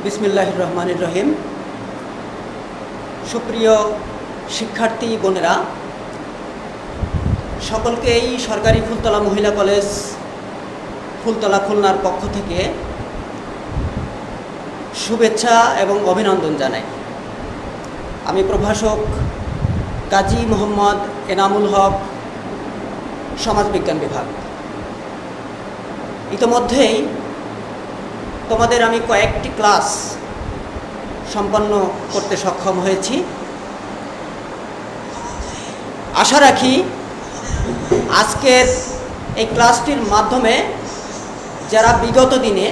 বিসমিল্লাহির রহমানির রহিম। সুপ্রিয় শিক্ষার্থী বোনেরা, সকলকেই সরকারি ফুলতলা মহিলা কলেজ ফুলতলা খুলনার পক্ষ থেকে শুভেচ্ছা এবং অভিনন্দন জানাই। আমি প্রভাষক কাজী মোহাম্মদ এনামুল হক, সমাজবিজ্ঞান বিভাগ। ইতোমধ্যেই তোমাদের আমি কয়েকটি ক্লাস সম্পন্ন করতে সক্ষম হয়েছি। আশা রাখি আজকের এই ক্লাসটির মাধ্যমে যারা বিগত দিনে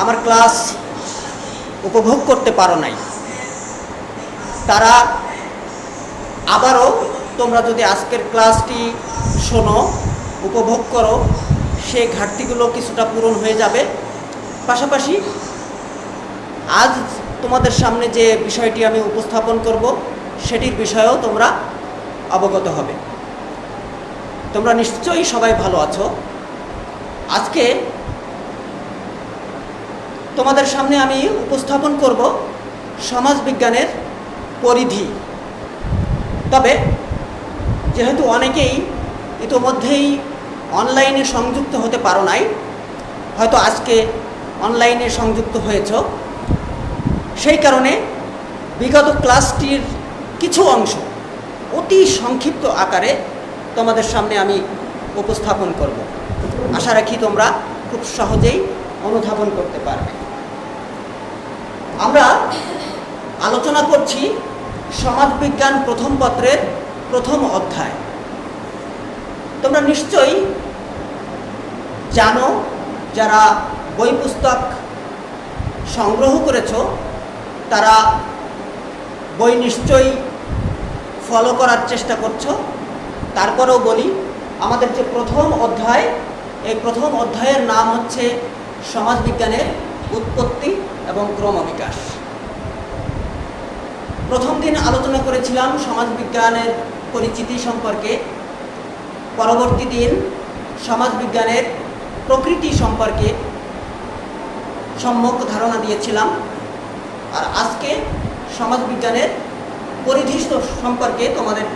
আমার ক্লাস উপভোগ করতে পারো নাই, তারা আবারও তোমরা যদি আজকের ক্লাসটি শোনো, উপভোগ করো, সেই ঘাটতিগুলো কিছুটা পূরণ হয়ে যাবে। পাশাপাশি আজ তোমাদের সামনে যে বিষয়টি আমি উপস্থাপন করব সেটির বিষয়েও তোমরা অবগত হবে। তোমরা নিশ্চয়ই সবাই ভালো আছো। আজকে তোমাদের সামনে আমি উপস্থাপন করব সমাজবিজ্ঞানের পরিধি। তবে যেহেতু অনেকেই ইতোমধ্যেই অনলাইনে সংযুক্ত হতে পারো নাই, হয়তো আজকে অনলাইনে সংযুক্ত হয়েছ, সেই কারণে বিগত ক্লাসটির কিছু অংশ অতি সংক্ষিপ্ত আকারে তোমাদের সামনে আমি উপস্থাপন করব। আশা রাখি তোমরা খুব সহজেই অনুধাবন করতে পারবে। আমরা আলোচনা করছি সমাজবিজ্ঞান প্রথম পত্রের প্রথম অধ্যায়। তোমরা নিশ্চয়ই জানো, যারা বই পুস্তক সংগ্রহ করেছো তারা বই নিশ্চয়ই ফলো করার চেষ্টা করছো। তারপরেও বলি, আমাদের যে প্রথম অধ্যায়, এই প্রথম অধ্যায়ের নাম হচ্ছে সমাজবিজ্ঞানের উৎপত্তি এবং ক্রমবিকাশ। প্রথম দিন আলোচনা করেছিলাম সমাজবিজ্ঞানের পরিচিতি সম্পর্কে, পরবর্তী দিন সমাজবিজ্ঞানের প্রকৃতি সম্পর্কে সম্যক ধারণা দিয়েছিলাম, আর আজকে সমাজবিজ্ঞানের পরিধি সম্পর্কে তোমাদের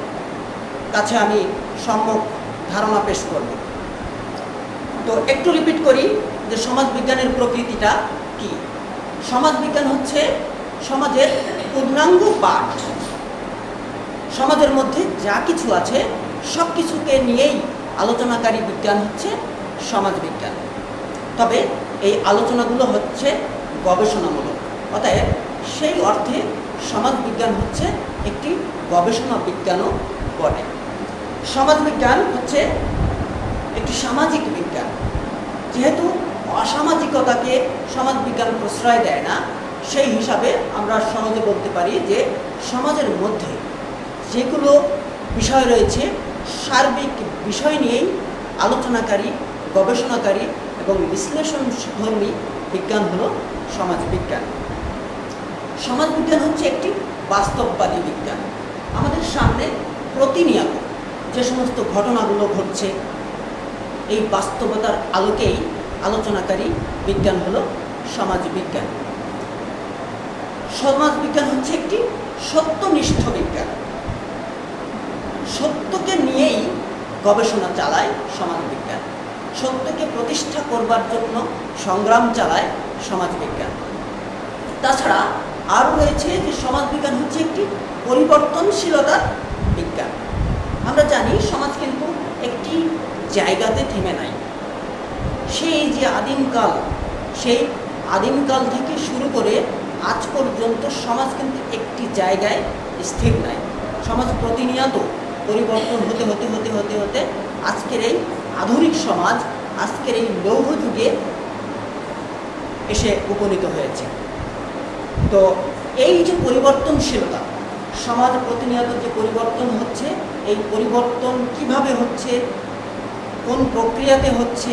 কাছে আমি সম্যক ধারণা পেশ করব। তো একটু রিপিট করি যে সমাজবিজ্ঞানের প্রকৃতিটা কি। সমাজবিজ্ঞান হচ্ছে সমাজের পূর্ণাঙ্গ পাঠ। সমাজের মধ্যে যা কিছু আছে সব কিছুকে নিয়েই আলোচনাকারী বিজ্ঞান হচ্ছে সমাজবিজ্ঞান। তবে এই আলোচনাগুলো হচ্ছে গবেষণামূলক, অতএব সেই অর্থে সমাজবিজ্ঞান হচ্ছে একটি গবেষণা বিজ্ঞানও বটে। সমাজবিজ্ঞান হচ্ছে একটি সামাজিক বিজ্ঞান। যেহেতু অসামাজিকতাকে সমাজবিজ্ঞান প্রশ্রয় দেয় না, সেই হিসাবে আমরা সহজে বলতে পারি যে সমাজের মধ্যে যেগুলো বিষয় রয়েছে সার্বিক বিষয় নিয়েই আলোচনাকারী, গবেষণাকারী এবং বিশ্লেষণধর্মী বিজ্ঞান হলো সমাজবিজ্ঞান। সমাজবিজ্ঞান হচ্ছে একটি বাস্তববাদী বিজ্ঞান। আমাদের সামনে প্রতিনিয়ত যে সমস্ত ঘটনাগুলো ঘটছে, এই বাস্তবতার আলোকেই আলোচনাকারী বিজ্ঞান হলো সমাজবিজ্ঞান। সমাজবিজ্ঞান হচ্ছে একটি সত্যনিষ্ঠ বিজ্ঞান। সত্যকে নিয়েই গবেষণা চালায় সমাজবিজ্ঞান। সত্যকে প্রতিষ্ঠা করবার জন্য সংগ্রাম চালায় সমাজবিজ্ঞান। তাছাড়া আরও রয়েছে যে সমাজবিজ্ঞান হচ্ছে একটি পরিবর্তনশীলতার বিজ্ঞান। আমরা জানি সমাজ কিন্তু একটি জায়গাতে থেমে নাই। সেই যে আদিমকাল, সেই আদিমকাল থেকে শুরু করে আজ পর্যন্ত সমাজ কিন্তু একটি জায়গায় স্থির নাই। সমাজ প্রতিনিয়ত পরিবর্তন হতে হতে হতে হতে হতে আজকের এই আধুনিক সমাজ, আজকের এই লৌহ যুগে এসে উপনীত হয়েছে। তো এই যে পরিবর্তনশীলতা, সমাজ প্রতিনিয়ত যে পরিবর্তন হচ্ছে, এই পরিবর্তন কিভাবে হচ্ছে, কোন প্রক্রিয়াতে হচ্ছে,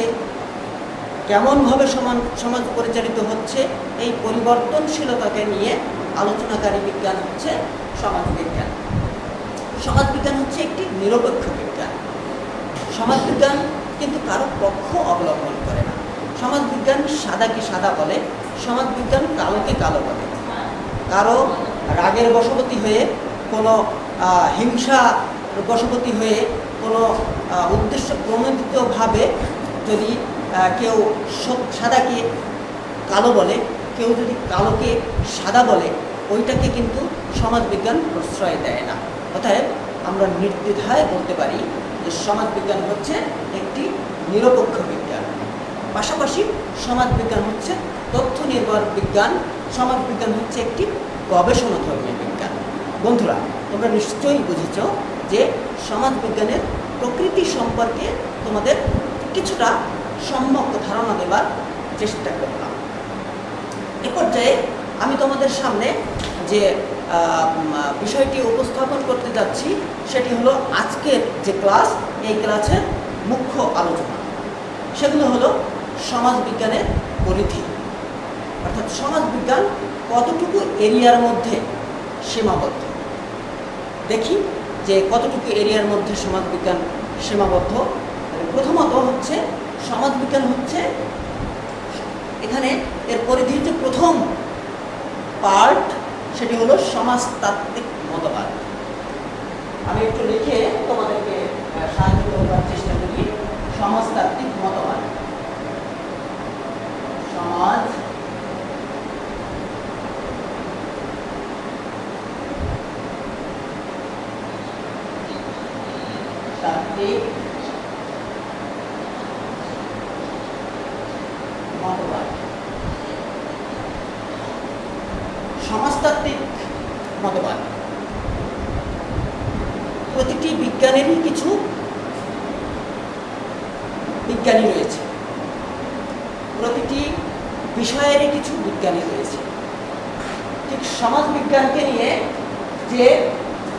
কেমনভাবে সমাজ পরিচালিত হচ্ছে, এই পরিবর্তনশীলতাকে নিয়ে আলোচনাকারী বিজ্ঞান হচ্ছে সমাজবিজ্ঞান। সমাজবিজ্ঞান হচ্ছে একটি নিরপেক্ষ বিজ্ঞান। সমাজবিজ্ঞান কিন্তু কারো পক্ষ অবলম্বন করে না। সমাজবিজ্ঞান সাদাকে সাদা বলে, সমাজবিজ্ঞান কালোকে কালো বলে। কারো রাগের বশবর্তী হয়ে, কোনো হিংসা বশবর্তী হয়ে, কোনো উদ্দেশ্য প্রণোদিতভাবে যদি কেউ সাদাকে কালো বলে, কেউ যদি কালোকে সাদা বলে, ওইটাকে কিন্তু সমাজবিজ্ঞান প্রশ্রয় দেয় না। অতএব আমরা নির্দ্বিধায় বলতে পারি যে সমাজবিজ্ঞান হচ্ছে একটি নিরপেক্ষ বিজ্ঞান। পাশাপাশি সমাজবিজ্ঞান হচ্ছে তথ্য নির্ভর বিজ্ঞান, সমাজবিজ্ঞান হচ্ছে একটি গবেষণাধর্মী বিজ্ঞান। বন্ধুরা, তোমরা নিশ্চয়ই বুঝেছ যে সমাজবিজ্ঞানের প্রকৃতি সম্পর্কে তোমাদের কিছুটা সম্যক ধারণা দেবার চেষ্টা করলাম। এ পর্যায়ে আমি তোমাদের সামনে যে বিষয়টি উপস্থাপন করতে যাচ্ছি সেটি হলো আজকের যে ক্লাস, এই ক্লাসের মুখ্য আলোচনা। সেগুলো হলো সমাজবিজ্ঞানের পরিধি, অর্থাৎ সমাজবিজ্ঞান কতটুকু এরিয়ার মধ্যে সীমাবদ্ধ। দেখি যে কতটুকু এরিয়ার মধ্যে সমাজবিজ্ঞান সীমাবদ্ধ। প্রথমত হচ্ছে সমাজবিজ্ঞান হচ্ছে, এখানে এর পরিধির যে প্রথম পার্ট সেটি হলো সমাজতাত্ত্বিক মতবাদ। আমি একটু লিখে তোমাদেরকে সাহায্য করবার চেষ্টা করি। সমাজতাত্ত্বিক মতবাদ, সমাজ তাত্ত্বিক মতবাদ। সমাজতাত্ত্বিক মতবাদ প্রতিটি বিজ্ঞানেরই কিছু বিজ্ঞানী রয়েছে, প্রতিটি বিষয়েরই কিছু বিজ্ঞানী রয়েছে। ঠিক সমাজ বিজ্ঞানকে নিয়ে যে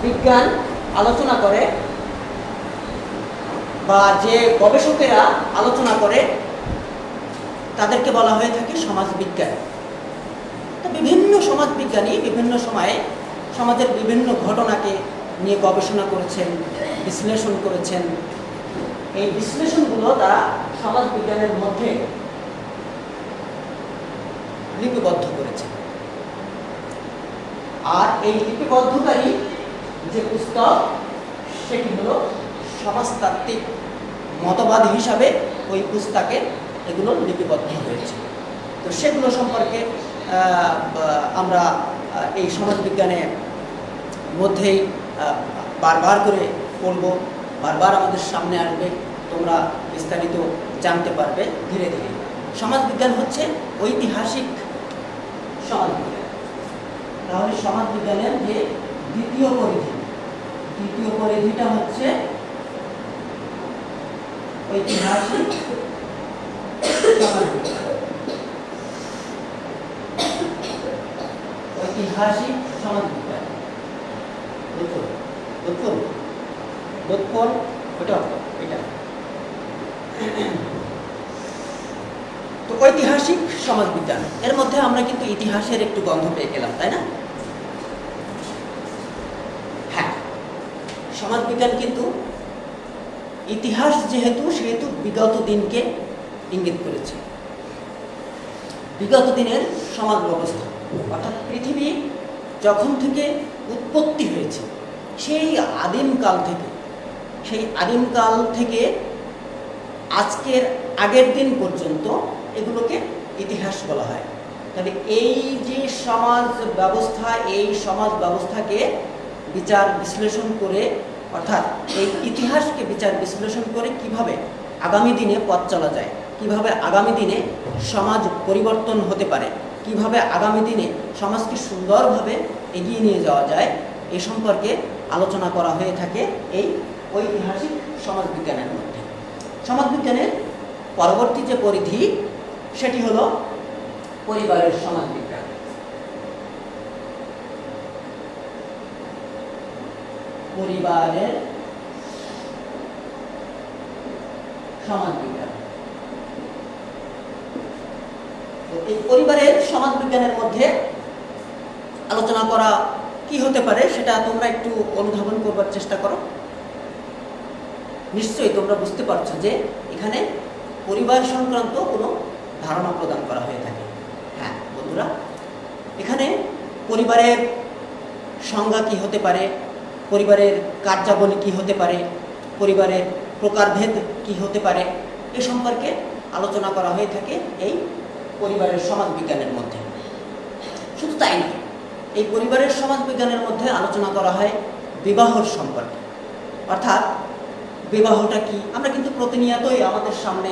বিজ্ঞান আলোচনা করে বা যে গবেষকেরা আলোচনা করে তাদেরকে বলা হয়ে থাকে সমাজ বিজ্ঞান। তো বিভিন্ন সমাজ বিজ্ঞানী বিভিন্ন সময়ে সমাজের বিভিন্ন ঘটনাকে নিয়ে গবেষণা করেছেন, বিশ্লেষণ করেছেন। এই বিশ্লেষণগুলো তারা সমাজ বিজ্ঞানের মধ্যে লিপিবদ্ধ করেছে। আর এই লিপিবদ্ধকারী যে পুস্তক সেটি হলো সমাজতাত্ত্বিক মতবাদ হিসাবে ওই পুস্তকে এগুলো লিপিবদ্ধ হয়েছে। তো সেগুলো সম্পর্কে আমরা এই সমাজবিজ্ঞানের মধ্যেই বারবার করে পড়ব, বারবার আমাদের সামনে আসবে, তোমরা বিস্তারিত জানতে পারবে ধীরে ধীরে। সমাজবিজ্ঞান হচ্ছে ঐতিহাসিক সমাজবিজ্ঞান। তাহলে সমাজবিজ্ঞানের যে দ্বিতীয় পরিধিটা হচ্ছে ঐতিহাসিক সমাজবিজ্ঞান। ঐতিহাসিক সমাজবিজ্ঞান তো ঐতিহাসিক সমাজবিজ্ঞান, এর মধ্যে আমরা কিন্তু ইতিহাসের একটু গন্ধ পেয়ে গেলাম, তাই না? হ্যাঁ, সমাজবিজ্ঞান কিন্তু ইতিহাস সেহেতু বিগত দিনকে ইঙ্গিত করেছে। বিগত দিনের সমাজ ব্যবস্থা, অর্থাৎ পৃথিবী যখন থেকে উৎপত্তি হয়েছে সেই আদিমকাল থেকে আজকের আগের দিন পর্যন্ত এগুলোকে ইতিহাস বলা হয়। তাহলে এই যে সমাজ ব্যবস্থাকে বিচার বিশ্লেষণ করে, অর্থাৎ এই ইতিহাসকে বিচার বিশ্লেষণ করে কিভাবে আগামী দিনে পথ চলা যায়, কিভাবে আগামী দিনে সমাজ পরিবর্তন হতে পারে, কিভাবে আগামী দিনে সমাজকে সুন্দরভাবে এগিয়ে নিয়ে যাওয়া যায়, এ সম্পর্কে আলোচনা করা হয়ে থাকে এই ঐতিহাসিক সমাজবিজ্ঞানের মধ্যে। সমাজবিজ্ঞানের পরবর্তী যে পরিধি সেটি হলো পরিবারের সমাজবিজ্ঞান। পরিবারের সমাজবিজ্ঞান। তো এই পরিবারের সমাজবিজ্ঞানের মধ্যে আলোচনা করা কি হতে পারে সেটা তোমরা একটু অনুধাবন করবার চেষ্টা করো। নিশ্চয়ই তোমরা বুঝতে পারছো যে এখানে পরিবার সংক্রান্ত কোনো ধারণা প্রদান করা হয়ে থাকে। হ্যাঁ, বন্ধুরা, এখানে পরিবারের সংজ্ঞা কী হতে পারে, পরিবারের কার্যাবলী কী হতে পারে, পরিবারের প্রকারভেদ কী হতে পারে, এ সম্পর্কে আলোচনা করা হয়ে থাকে এই পরিবারের সমাজবিজ্ঞানের মধ্যে। শুধু তাই নয়, এই পরিবারের সমাজবিজ্ঞানের মধ্যে আলোচনা করা হয় বিবাহর সম্পর্কে। অর্থাৎ বিবাহটা কি, আমরা কিন্তু প্রতিনিয়তই আমাদের সামনে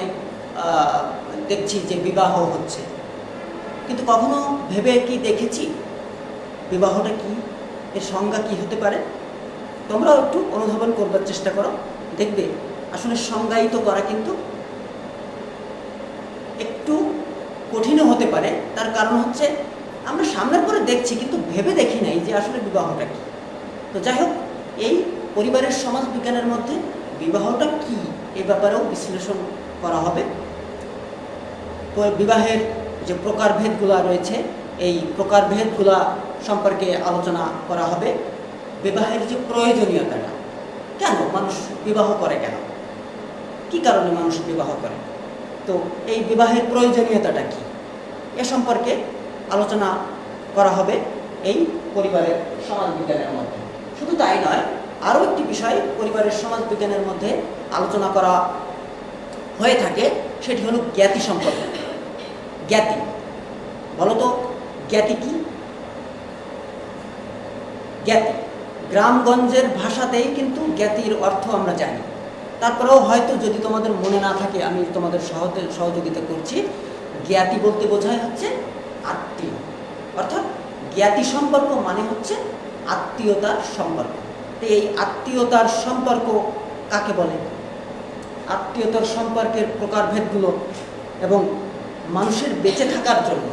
দেখছি যে বিবাহ হচ্ছে, কিন্তু কখনো ভেবে কি দেখেছি বিবাহটা কি, এর সংজ্ঞা কি হতে পারে? তোমরাও একটু অনুধাবন করবার চেষ্টা করো, দেখবে আসলে সংজ্ঞায়িত করা কিন্তু একটু কঠিনও হতে পারে। তার কারণ হচ্ছে আমরা সামনের পরে দেখছি কিন্তু ভেবে দেখি নাই যে আসলে বিবাহটা কি। তো যাই হোক, এই পরিবারের সমাজবিজ্ঞানের মধ্যে বিবাহটা কি এ ব্যাপারেও বিশ্লেষণ করা হবে। বিবাহের যে প্রকারভেদগুলো রয়েছে এই প্রকারভেদগুলো সম্পর্কে আলোচনা করা হবে। বিবাহের যে প্রয়োজনীয়তাটা, কেন মানুষ বিবাহ করে, কেন কি কারণে মানুষ বিবাহ করে, তো এই বিবাহের প্রয়োজনীয়তাটা কি, এ সম্পর্কে আলোচনা করা হবে এই পরিবারের সমাজবিজ্ঞানের মধ্যে। শুধু তাই নয়, আরও একটি বিষয় পরিবারের সমাজবিজ্ঞানের মধ্যে আলোচনা করা হয়ে থাকে, সেটি হলো জ্ঞাতি সম্পর্ক। জ্ঞাতি, বলতো জ্ঞাতি কি? জ্ঞাতি গ্রামগঞ্জের ভাষাতেই কিন্তু জ্ঞাতির অর্থ আমরা জানি। তারপরেও হয়তো যদি তোমাদের মনে না থাকে, আমি তোমাদের সহযোগিতা করছি। জ্ঞাতি বলতে বোঝায় হচ্ছে আত্মীয়, অর্থাৎ জ্ঞাতি সম্পর্ক মানে হচ্ছে আত্মীয়তার সম্পর্ক। তো এই আত্মীয়তার সম্পর্ক কাকে বলে, আত্মীয়তার সম্পর্কের প্রকারভেদগুলো এবং মানুষের বেঁচে থাকার জন্য,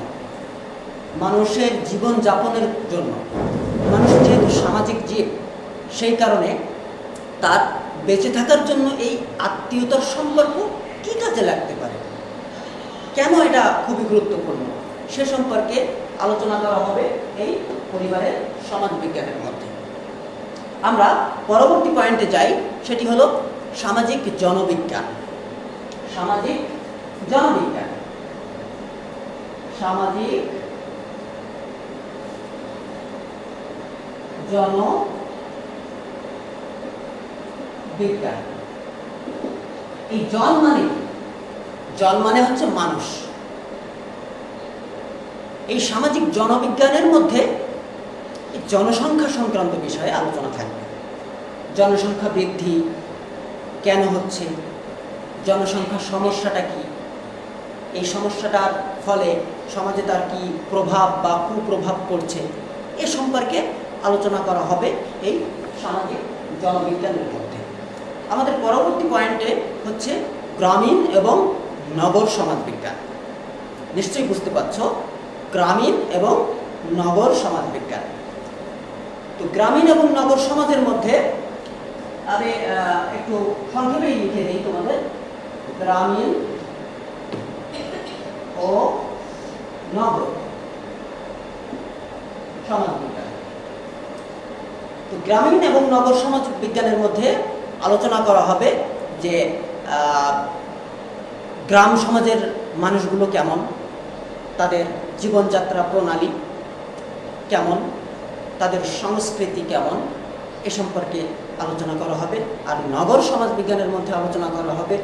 মানুষের জীবন যাপনের জন্য, মানুষ যেহেতু সামাজিক জীব, সেই কারণে তার বেঁচে থাকার জন্য এই আত্মীয়তার সম্পর্ক কী কাজে লাগতে পারে, কেন এটা খুবই গুরুত্বপূর্ণ, সে সম্পর্কে আলোচনা করা হবে এই পরিবারের সমাজবিজ্ঞানের মধ্যে। আমরা পরবর্তী পয়েন্টে যাই, সেটি হলো সামাজিক জনবিজ্ঞান। সামাজিক জনবিজ্ঞান, সামাজিক জনবিজ্ঞান। এই জন মানে, জন মানে হচ্ছে মানুষ। এই সামাজিক জনবিজ্ঞানের মধ্যে জনসংখ্যা সংক্রান্ত বিষয়ে আলোচনা থাকবে। জনসংখ্যা বৃদ্ধি কেন হচ্ছে, জনসংখ্যার সমস্যাটা কি, এই সমস্যাটার ফলে সমাজে তার কি প্রভাব বা কুপ্রভাব পড়ছে, এ সম্পর্কে আলোচনা করা হবে এই সামাজিক জনবিজ্ঞানের মধ্যে। আমাদের পরবর্তী পয়েন্টে হচ্ছে গ্রামীণ এবং নগর সমাজবিজ্ঞান। নিশ্চয়ই বুঝতে পারছ, গ্রামীণ এবং নগর সমাজবিজ্ঞান। তো গ্রামীণ এবং নগর সমাজের মধ্যে আমি একটু সংক্ষেপেই লিখে দিই তোমাদের, গ্রামীণ ও নগর সমাজবিজ্ঞান। তো গ্রামীণ এবং নগর সমাজ বিজ্ঞানের মধ্যে আলোচনা করা হবে যে গ্রাম সমাজের মানুষগুলো কেমন, তাদের জীবনযাত্রা প্রণালী কেমন, তাদের সংস্কৃতি কেমন, এ সম্পর্কে আলোচনা করা হবে। আর নগর সমাজ বিজ্ঞানের মধ্যে আলোচনা করা হবে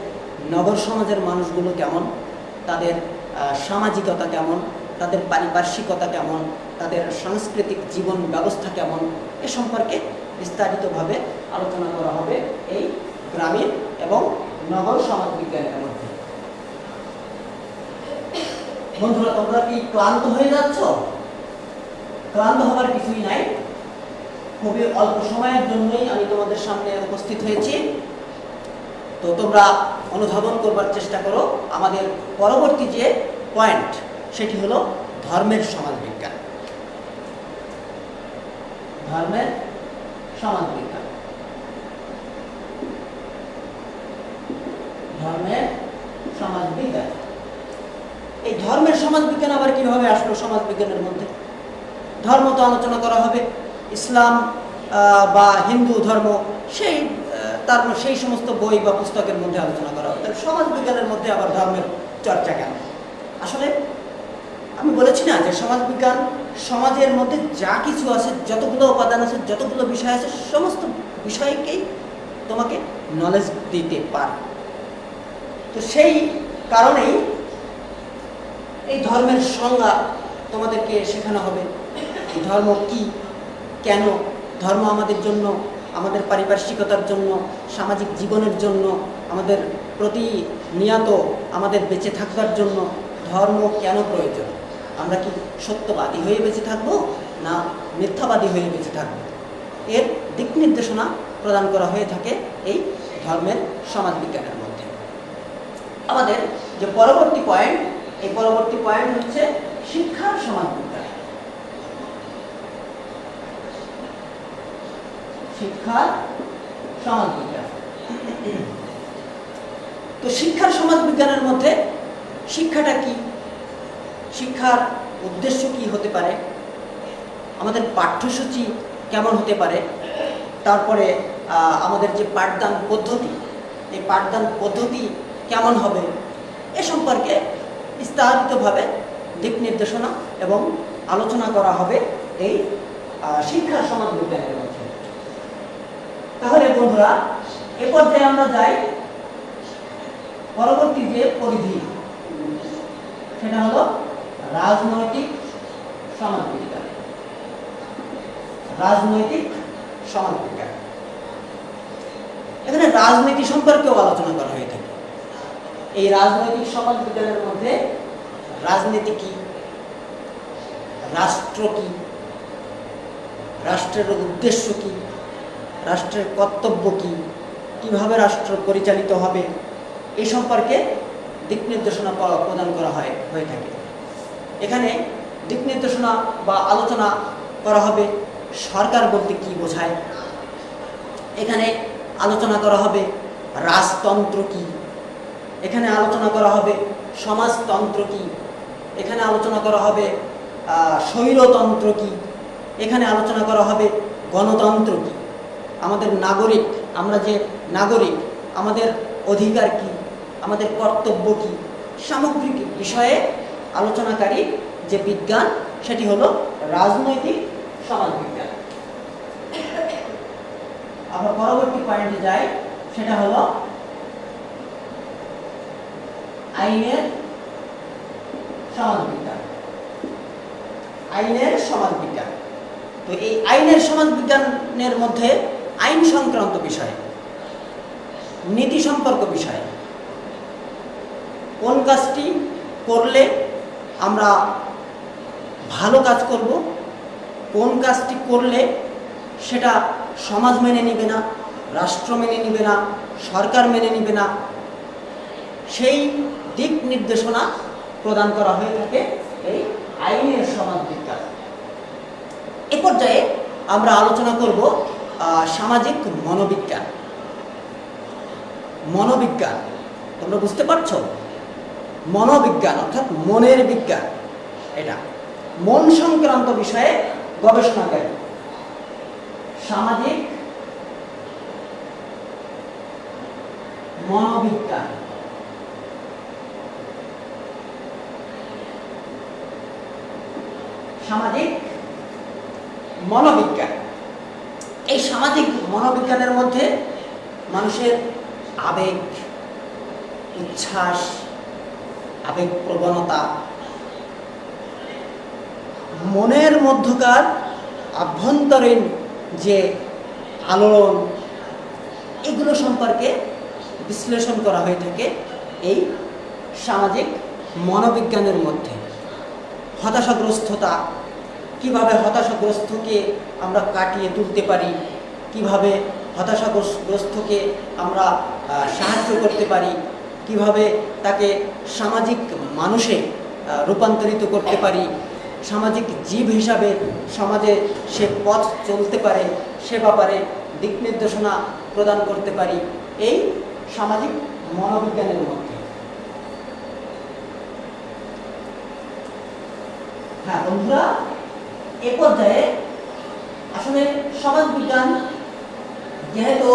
নগর সমাজের মানুষগুলো কেমন, তাদের সামাজিকতা কেমন, তাদের পারিপার্শ্বিকতা কেমন, তাদের সাংস্কৃতিক জীবন ব্যবস্থা কেমন, এ সম্পর্কে বিস্তারিতভাবে আলোচনা করা হবে এই গ্রামীণ এবং নগর সমাজ বিজ্ঞানের মধ্যে। বন্ধুরা, তোমরা কি ক্লান্ত হয়ে যাচ্ছ? ক্লান্ত হবার কিছুই নাই, খুবই অল্প সময়ের জন্যই আমি তোমাদের সামনে উপস্থিত হয়েছি। তো তোমরা অনুধাবন করবার চেষ্টা করো। আমাদের পরবর্তী যে পয়েন্ট, সেটি হলো ধর্মের সমাজবিজ্ঞান। ধর্মের সমাজবিজ্ঞান, ধর্মের সমাজবিজ্ঞান। এই ধর্মের সমাজবিজ্ঞান আবার কিভাবে আসলো সমাজবিজ্ঞানের মধ্যে? ধর্ম তো আলোচনা করা হবে, ইসলাম বা হিন্দু ধর্ম, সেই সমস্ত বই বা পুস্তকের মধ্যে আলোচনা করা হবে। সমাজ বিজ্ঞানের মধ্যে আবার ধর্মের চর্চা কেন? আসলে আমি বলেছি না যে সমাজবিজ্ঞান সমাজের মধ্যে যা কিছু আছে, যতগুলো উপাদান আছে, যতগুলো বিষয় আছে, সমস্ত বিষয়কেই তোমাকে নলেজ দিতে পারে। তো সেই কারণেই এই ধর্মের সংজ্ঞা তোমাদেরকে শেখানো হবে। এই ধর্ম কি, কেন ধর্ম আমাদের জন্য, আমাদের পারিপার্শ্বিকতার জন্য, সামাজিক জীবনের জন্য, আমাদের প্রতিনিয়ত আমাদের বেঁচে থাকবার জন্য ধর্ম কেন প্রয়োজন। আমরা কি সত্যবাদী হয়ে বেঁচে থাকবো না মিথ্যাবাদী হয়ে বেঁচে থাকবো, এর দিক নির্দেশনা প্রদান করা হয়ে থাকে এই ধর্মের সমাজবিজ্ঞানের মধ্যে। আমাদের যে পরবর্তী পয়েন্ট, এই পরবর্তী পয়েন্ট হচ্ছে শিক্ষার সমাজবিজ্ঞান। শিক্ষার সমাজবিজ্ঞান। তো শিক্ষার সমাজবিজ্ঞানের মধ্যে শিক্ষাটা কি, শিক্ষার উদ্দেশ্য কি হতে পারে, আমাদের পাঠ্যসূচি কেমন হতে পারে, তারপরে আমাদের যে পাঠদান পদ্ধতি, এই পাঠদান পদ্ধতি কেমন হবে, এ সম্পর্কে বিস্তারিতভাবে দিক নির্দেশনা এবং আলোচনা করা হবে এই শিক্ষার সমাজবিজ্ঞানের মধ্যে। তাহলে বন্ধুরা, এ পর্যায়ে আমরা যাই পরবর্তী যে পরিধি, সেটা হলো রাজনৈতিক সমাজবিজ্ঞান। রাজনৈতিক সমাজবিজ্ঞান, এখানে রাজনীতি সম্পর্কেও আলোচনা করা হয়ে থাকে। এই রাজনৈতিক সমাজবিজ্ঞানের মধ্যে রাজনীতি কি, রাষ্ট্র কি, রাষ্ট্রের উদ্দেশ্য কি, রাষ্ট্রের কর্তব্য কি, কিভাবে রাষ্ট্র পরিচালিত হবে, এই সম্পর্কে দিক নির্দেশনা প্রদান করা হয়ে থাকে। এখানে দিক নির্দেশনা বা আলোচনা করা হবে সরকার বলতে কি বোঝায়, এখানে আলোচনা করা হবে রাজতন্ত্র কি, এখানে আলোচনা করা হবে সমাজতন্ত্র কি, এখানে আলোচনা করা হবে স্বৈরতন্ত্র কি, এখানে আলোচনা করা হবে গণতন্ত্র কি, আমাদের নাগরিক, আমরা যে নাগরিক, আমাদের অধিকার কি, আমাদের কর্তব্য কি, সামগ্রিক বিষয়ে আলোচনাকারী যে বিজ্ঞান, সেটি হলো রাজনৈতিক সমাজবিজ্ঞান। আমরা পরবর্তী পয়েন্টে যাই, সেটা হলো আইনের সমাজবিজ্ঞান। আইনের সমাজবিজ্ঞান। তো এই আইনের সমাজবিজ্ঞানের মধ্যে আইন সংক্রান্ত বিষয়, নীতি সম্পর্ক বিষয়, কোন কাজটি করলে আমরা ভালো কাজ করব, কোন কাজটি করলে সেটা সমাজ মেনে নিবে না, রাষ্ট্র মেনে নিবে না, সরকার মেনে নিবে না, সেই দিক নির্দেশনা প্রদান করা হয়ে থাকে এই আইনের সমাজবিজ্ঞান। এ পর্যায়ে আমরা আলোচনা করব সামাজিক মনোবিজ্ঞান। মনোবিজ্ঞান, তোমরা বুঝতে পারছো? মনোবিজ্ঞান অর্থাৎ মনের বিজ্ঞান, এটা মন সংক্রান্ত বিষয়ে গবেষণাকারী। সামাজিক মনোবিজ্ঞান। সামাজিক মনোবিজ্ঞান। এই সামাজিক মনোবিজ্ঞানের মধ্যে মানুষের আবেগ, উচ্ছ্বাস, আবেগ প্রবণতা, মনের মধ্যকার আভ্যন্তরীণ যে আলোড়ন, এগুলো সম্পর্কে বিশ্লেষণ করা হয়ে থাকে এই সামাজিক মনোবিজ্ঞানের মধ্যে। হতাশাগ্রস্ততা, কিভাবে হতাশাগ্রস্তকে আমরা কাটিয়ে তুলতে পারি, কিভাবে হতাশাগ্রস্তকে আমরা সাহায্য করতে পারি, কিভাবে তাকে সামাজিক মানুষে রূপান্তরিত করতে পারি, সামাজিক জীব হিসাবে সমাজে সে পথ চলতে পারে, সে ব্যাপারে দিক নির্দেশনা প্রদান করতে পারি এই সামাজিক মনোবিজ্ঞানের মধ্যে। হ্যাঁ বন্ধুরা, এ পর্যায়ে আসলে সমাজবিজ্ঞান যেহেতু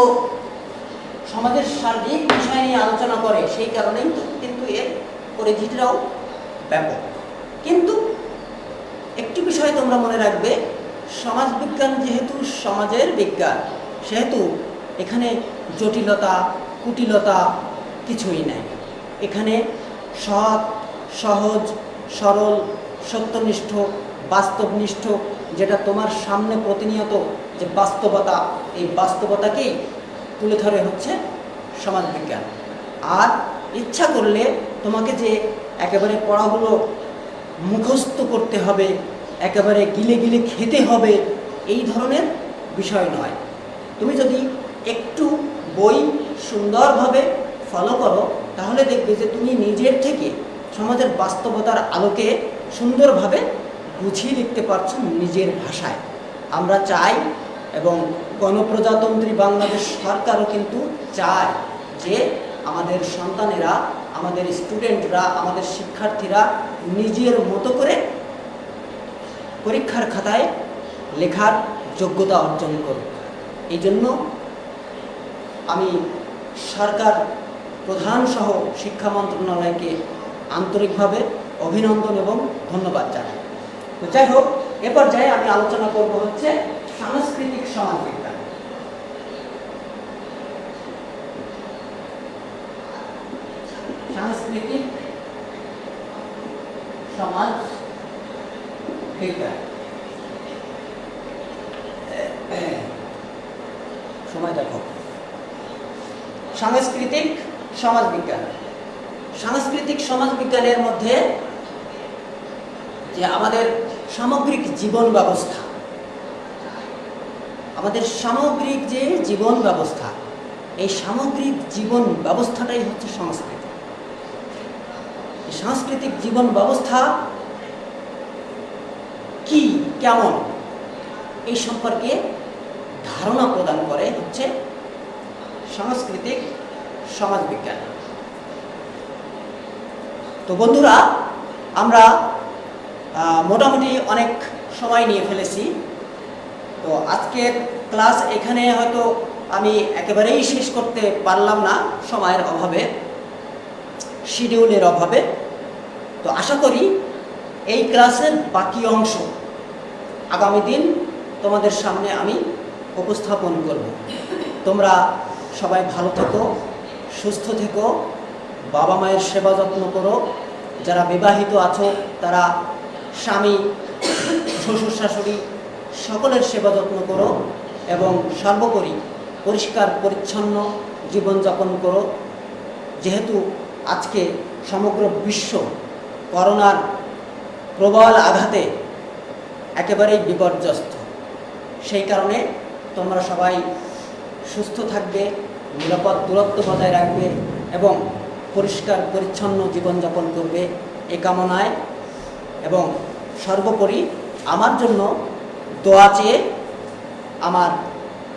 সমাজের সার্বিক বিষয় নিয়ে আলোচনা করে, সেই কারণেই কিন্তু এর পরিধিটাও ব্যাপক। কিন্তু একটি বিষয় তোমরা মনে রাখবে, সমাজবিজ্ঞান যেহেতু সমাজের বিজ্ঞান, সেহেতু এখানে জটিলতা কুটিলতা কিছুই নাই। এখানে সৎ, সহজ, সরল, সত্যনিষ্ঠ, বাস্তবনিষ্ঠ, যেটা তোমার সামনে প্রতিনিয়ত যে বাস্তবতা, এই বাস্তবতাকেই তুলে ধরে হচ্ছে সমাজবিজ্ঞান। আর ইচ্ছা করলে তোমাকে যে একেবারে পড়াগুলো মুখস্থ করতে হবে, একেবারে গিলে গিলে খেতে হবে, এই ধরনের বিষয় নয়। তুমি যদি একটু বই সুন্দরভাবে ফলো করো, তাহলে দেখবে যে তুমি নিজের থেকে সমাজের বাস্তবতার আলোকে সুন্দরভাবে গুছিয়ে লিখতে পারছো নিজের ভাষায়। আমরা চাই, এবং গণপ্রজাতন্ত্রী বাংলাদেশ সরকারও কিন্তু চায় যে আমাদের সন্তানেরা, আমাদের স্টুডেন্টরা, আমাদের শিক্ষার্থীরা নিজের মতো করে পরীক্ষার খাতায় লেখার যোগ্যতা অর্জন করুক। এই জন্য আমি সরকার প্রধান সহ শিক্ষা মন্ত্রণালয়কে আন্তরিকভাবে অভিনন্দন এবং ধন্যবাদ জানাই। তো যাই হোক, এ পর্যায়ে আমি আলোচনা করব হচ্ছে সাংস্কৃতিক সমাজবিজ্ঞান। সাংস্কৃতিক সমাজ বিজ্ঞান। সময় দেখো। সাংস্কৃতিক সমাজবিজ্ঞান। সাংস্কৃতিক সমাজবিজ্ঞানের মধ্যে যে আমাদের সামগ্রিক জীবন ব্যবস্থা, আমাদের সামগ্রিক যে জীবন ব্যবস্থা, এই সামগ্রিক জীবন ব্যবস্থাটাই হচ্ছে সংস্কৃতি। এই সাংস্কৃতিক জীবন ব্যবস্থা কি, কেমন, এই সম্পর্কে ধারণা প্রদান করে হচ্ছে সাংস্কৃতিক সমাজবিজ্ঞান। তো বন্ধুরা, আমরা মোটামুটি অনেক সময় নিয়ে ফেলেছি। তো আজকের ক্লাস এখানে হয়তো আমি একেবারেই শেষ করতে পারলাম না, সময়ের অভাবে, শিডিউলের অভাবে। তো আশা করি এই ক্লাসের বাকি অংশ আগামী দিন তোমাদের সামনে আমি উপস্থাপন করব। তোমরা সবাই ভালো থেকো, সুস্থ থেকো, বাবা মায়ের সেবা যত্ন করো। যারা বিবাহিত আছো তারা স্বামী, শ্বশুর শাশুড়ি সকলের সেবা যত্ন করো, এবং সর্বোপরি পরিষ্কার পরিচ্ছন্ন জীবনযাপন করো। যেহেতু আজকে সমগ্র বিশ্ব করোনার প্রবল আঘাতে একেবারেই বিপর্যস্ত, সেই কারণে তোমরা সবাই সুস্থ থাকবে, নিরাপদ দূরত্ব বজায় রাখবে এবং পরিষ্কার পরিচ্ছন্ন জীবনযাপন করবে, এ কামনায় এবং সর্বোপরি আমার জন্য দোয়া চেয়ে আমার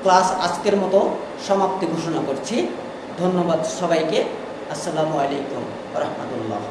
ক্লাস আজকের মতো সমাপ্তি ঘোষণা করছি। ধন্যবাদ সবাইকে। আসসালামু আলাইকুম ওয়া রাহমাতুল্লাহ।